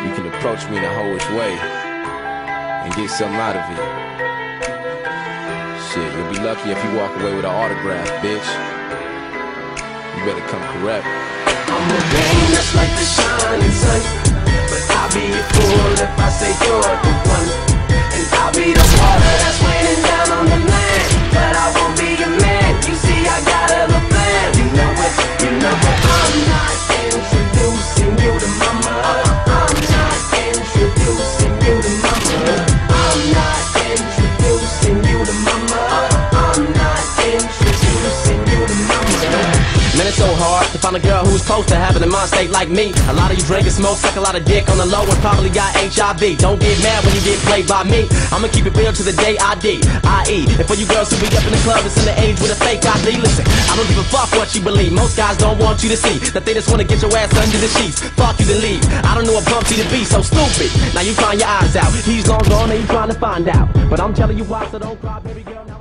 You can approach me in a hoish way and get something out of it. Shit, you'll be lucky if you walk away with an autograph, bitch. You better come correct. I'm the rain that's like the shining sun, but I'll be a fool if I say you're the one. And I'll be the water that's raining down on the land, but I won't be your man. You see, I got a plan. You know it, you know it. I'm not introducing you to mama. I'm not introducing you to mama. I'm not introducing you to mama. I'm not introducing you to mama. Man, it's so hard to find a girl who's close to having a mind state like me. A lot of you drink and smoke, suck a lot of dick on the low and probably got HIV. Don't get mad when you get played by me. I'ma keep it real to the day I die. And for you girls who be up in the club, it's in the age with a fake ID. Listen, I don't give a fuck what you believe. Most guys don't want you to see that they just wanna get your ass under the sheets. Fuck you to leave. I don't know what bumped you to be so stupid. Now you crying your eyes out. He's long gone and you trying to find out. But I'm telling you why, so don't cry, baby girl.